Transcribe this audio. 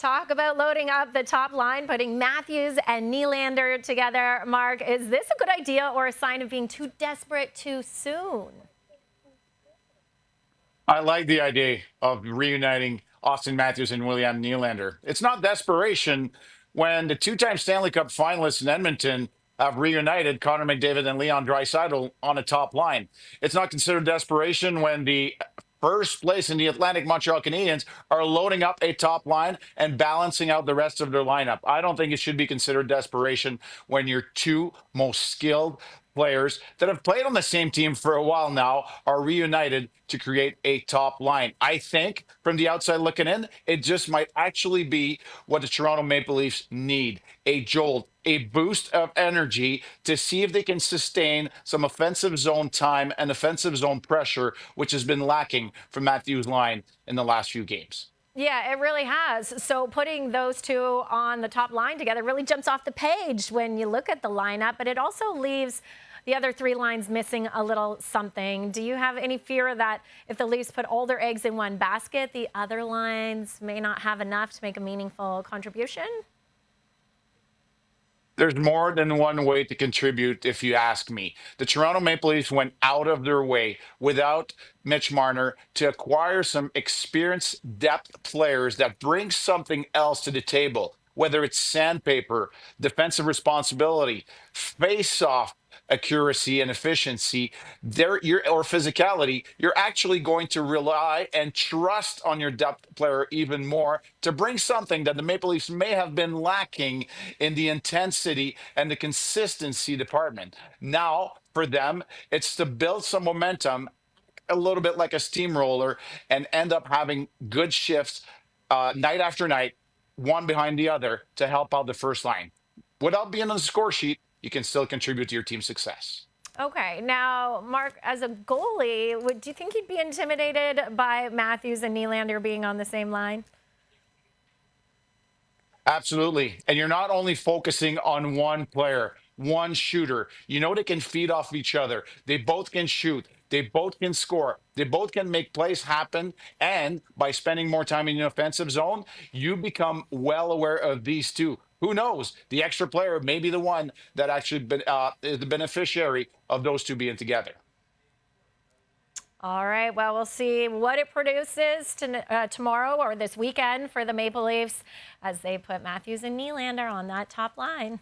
Talk about loading up the top line, putting Matthews and Nylander together. Marc, is this a good idea or a sign of being too desperate too soon? I like the idea of reuniting Auston Matthews and William Nylander. It's not desperation when the two-time Stanley Cup finalists in Edmonton have reunited Connor McDavid and Leon Draisaitl on a top line. It's not considered desperation when the first place in the Atlantic Montreal Canadiens are loading up a top line and balancing out the rest of their lineup. I don't think it should be considered desperation when your two most skilled players that have played on the same team for a while now are reunited to create a top line. I think from the outside looking in, it just might actually be what the Toronto Maple Leafs need: a jolt, a boost of energy to see if they can sustain some offensive zone time and offensive zone pressure, which has been lacking from Matthews' line in the last few games. Yeah, it really has. So putting those two on the top line together really jumps off the page when you look at the lineup, but it also leaves the other three lines missing a little something. Do you have any fear that if the Leafs put all their eggs in one basket, the other lines may not have enough to make a meaningful contribution? There's more than one way to contribute, if you ask me. The Toronto Maple Leafs went out of their way without Mitch Marner to acquire some experienced depth players that bring something else to the table, whether it's sandpaper, defensive responsibility, face-off accuracy and efficiency or physicality. You're actually going to rely and trust on your depth player even more to bring something that the Maple Leafs may have been lacking in the intensity and the consistency department. Now, for them, it's to build some momentum, a little bit like a steamroller, and end up having good shifts night after night, one behind the other, to help out the first line. Without being on the score sheet, you can still contribute to your team's success. Okay, now, Marc, as a goalie, do you think he'd be intimidated by Matthews and Nylander being on the same line? Absolutely. And you're not only focusing on one player, one shooter. You know they can feed off each other. They both can shoot. They both can score. They both can make plays happen. And by spending more time in the offensive zone, you become well aware of these two. Who knows? The extra player may be the one that actually is the beneficiary of those two being together. All right, well, we'll see what it produces tomorrow or this weekend for the Maple Leafs as they put Matthews and Nylander on that top line.